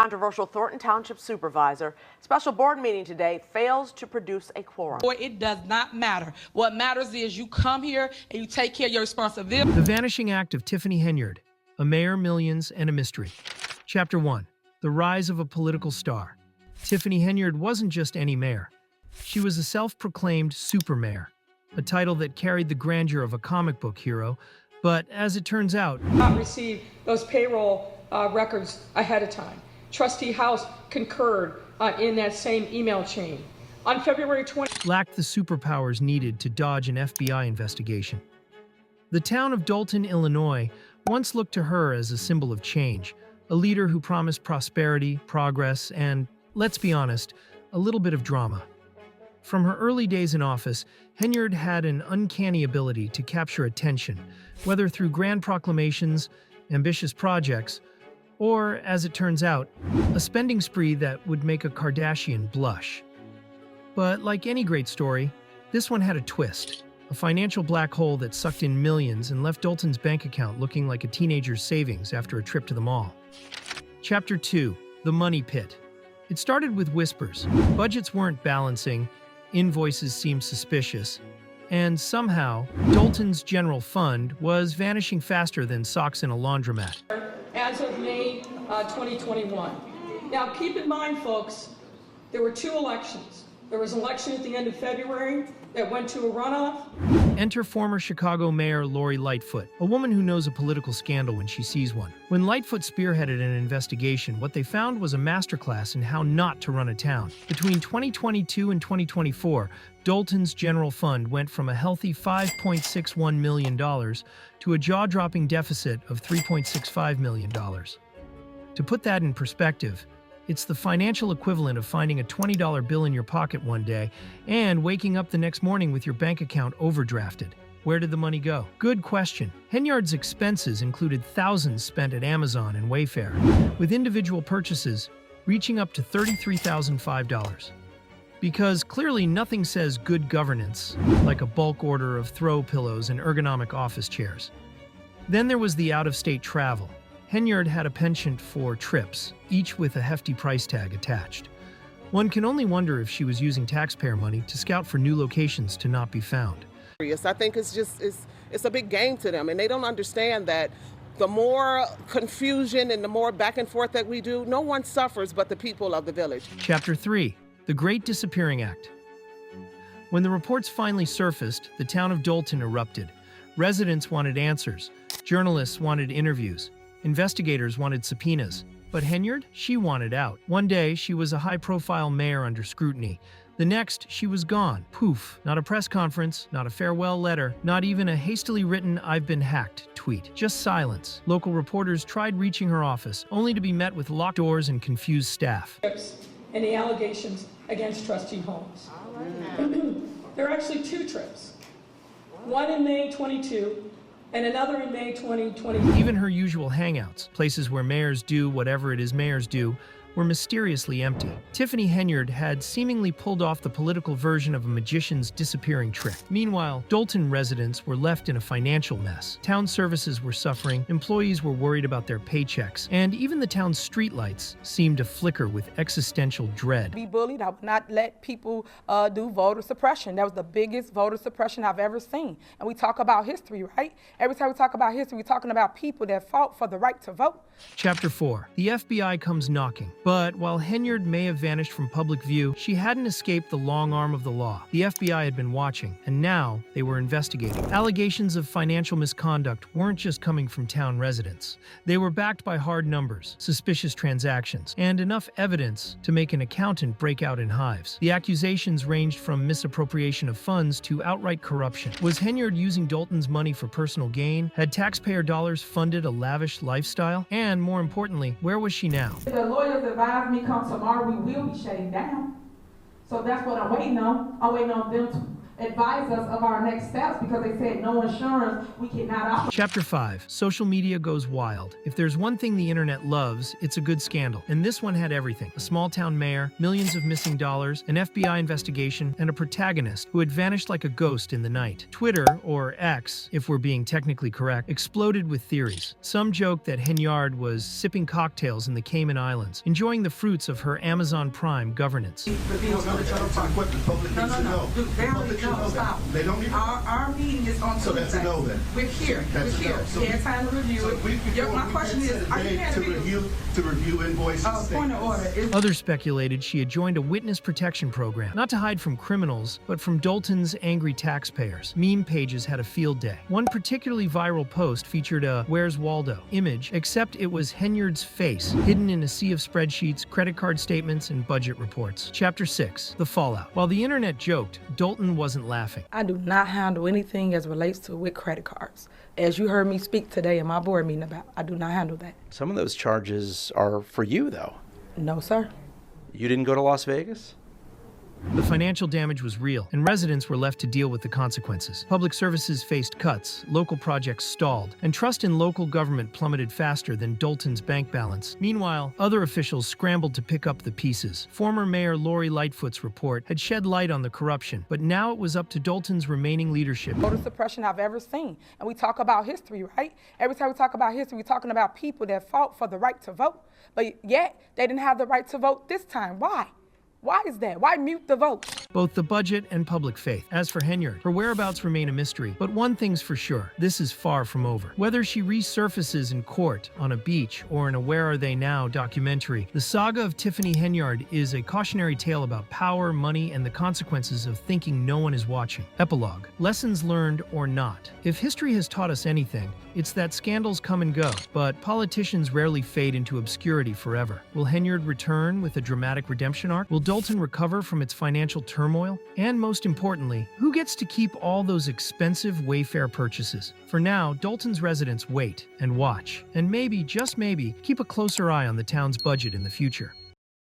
controversial Thornton Township supervisor. Special board meeting today fails to produce a quorum. Boy, it does not matter. What matters is you come here and you take care of your responsibility. The Vanishing Act of Tiffany Henyard, a mayor, millions, and a mystery. Chapter 1. The Rise of a Political Star. Tiffany Henyard wasn't just any mayor. She was a self-proclaimed super mayor, a title that carried the grandeur of a comic book hero, but as it turns out, not receive those payroll records ahead of time. Trustee House concurred in that same email chain. On February 20, lacked the superpowers needed to dodge an FBI investigation. The town of Dolton, Illinois, once looked to her as a symbol of change, a leader who promised prosperity, progress, and, let's be honest, a little bit of drama. From her early days in office, Henyard had an uncanny ability to capture attention, whether through grand proclamations, ambitious projects, or, as it turns out, a spending spree that would make a Kardashian blush. But like any great story, this one had a twist, a financial black hole that sucked in millions and left Dolton's bank account looking like a teenager's savings after a trip to the mall. Chapter 2. The Money Pit. It started with whispers. Budgets weren't balancing, invoices seemed suspicious, and somehow, Dolton's general fund was vanishing faster than socks in a laundromat. as of May 2021. Now, keep in mind, folks, there were two elections. There was an election at the end of February that went to a runoff. Enter former Chicago Mayor Lori Lightfoot, a woman who knows a political scandal when she sees one. When Lightfoot spearheaded an investigation, what they found was a masterclass in how not to run a town. Between 2022 and 2024, Dolton's general fund went from a healthy $5.61 million to a jaw-dropping deficit of $3.65 million. To put that in perspective, it's the financial equivalent of finding a $20 bill in your pocket one day and waking up the next morning with your bank account overdrafted. Where did the money go? Good question. Henyard's expenses included thousands spent at Amazon and Wayfair, with individual purchases reaching up to $33,005. Because clearly nothing says good governance like a bulk order of throw pillows and ergonomic office chairs. Then there was the out-of-state travel. Henyard had a penchant for trips, each with a hefty price tag attached. One can only wonder if she was using taxpayer money to scout for new locations to not be found. I think it's a big game to them, and they don't understand that the more confusion and the more back and forth that we do, no one suffers but the people of the village. Chapter 3. The Great Disappearing Act. When the reports finally surfaced, the town of Dolton erupted. Residents wanted answers. Journalists wanted interviews. Investigators wanted subpoenas. But Henyard? She wanted out. One day, she was a high-profile mayor under scrutiny. The next, she was gone. Poof. Not a press conference, not a farewell letter, not even a hastily written "I've been hacked" tweet. Just silence. Local reporters tried reaching her office, only to be met with locked doors and confused staff. And the allegations against Trustee Holmes. There are actually two trips. One in May 22 and another in May 2020. Even her usual hangouts, places where mayors do whatever it is mayors do, were mysteriously empty. Tiffany Henyard had seemingly pulled off the political version of a magician's disappearing trick. Meanwhile, Dolton residents were left in a financial mess. Town services were suffering, employees were worried about their paychecks, and even the town's streetlights seemed to flicker with existential dread. Be bullied. I would not let people do voter suppression. That was the biggest voter suppression I've ever seen. And we talk about history, right? Every time we talk about history, we're talking about people that fought for the right to vote. Chapter 4. The FBI comes knocking. But while Henyard may have vanished from public view, she hadn't escaped the long arm of the law. The FBI had been watching, and now they were investigating. Allegations of financial misconduct weren't just coming from town residents. They were backed by hard numbers, suspicious transactions, and enough evidence to make an accountant break out in hives. The accusations ranged from misappropriation of funds to outright corruption. Was Henyard using Dolton's money for personal gain? Had taxpayer dollars funded a lavish lifestyle? And more importantly, where was she now? The lawyers advised me come tomorrow, we will be shutting down. So that's what I'm waiting on. I'm waiting on them advise us of our next steps because they said no insurance, we cannot operate. Chapter 5. Social media goes wild. If there's one thing the internet loves, it's a good scandal. And this one had everything. A small-town mayor, millions of missing dollars, an FBI investigation, and a protagonist who had vanished like a ghost in the night. Twitter, or X, if we're being technically correct, exploded with theories. Some joked that Henyard was sipping cocktails in the Cayman Islands, enjoying the fruits of her Amazon Prime governance. No. Stop. They don't even. Our meeting is on Tuesday. So that's a no then. We're here. That's We're here. a no. So We had time to review it. My question is, are you to review invoices? point of order. Others speculated she had joined a witness protection program, not to hide from criminals, but from Dolton's angry taxpayers. Meme pages had a field day. One particularly viral post featured a "Where's Waldo" image, except it was Henyard's face, hidden in a sea of spreadsheets, credit card statements, and budget reports. Chapter 6. The fallout. While the internet joked, Dolton wasn't laughing. I do not handle anything as relates to with credit cards. As you heard me speak today in my board meeting about, I do not handle that. Some of those charges are for you, though. No, sir. You didn't go to Las Vegas? The financial damage was real, and residents were left to deal with the consequences. Public services faced cuts, local projects stalled, and trust in local government plummeted faster than Dolton's bank balance. Meanwhile, other officials scrambled to pick up the pieces. Former Mayor Lori Lightfoot's report had shed light on the corruption, but now it was up to Dolton's remaining leadership. Voter suppression I've ever seen. And we talk about history, right? Every time we talk about history, we're talking about people that fought for the right to vote. But yet, they didn't have the right to vote this time. Why? Why is that? Why mute the vote? Both the budget and public faith. As for Henyard, her whereabouts remain a mystery, but one thing's for sure, this is far from over. Whether she resurfaces in court, on a beach, or in a Where Are They Now documentary, the saga of Tiffany Henyard is a cautionary tale about power, money, and the consequences of thinking no one is watching. Epilogue. Lessons learned or not. If history has taught us anything, it's that scandals come and go, but politicians rarely fade into obscurity forever. Will Henyard return with a dramatic redemption arc? Will Dolton recover from its financial turmoil? And most importantly, who gets to keep all those expensive Wayfair purchases? For now, Dolton's residents wait and watch, and maybe, just maybe, keep a closer eye on the town's budget in the future.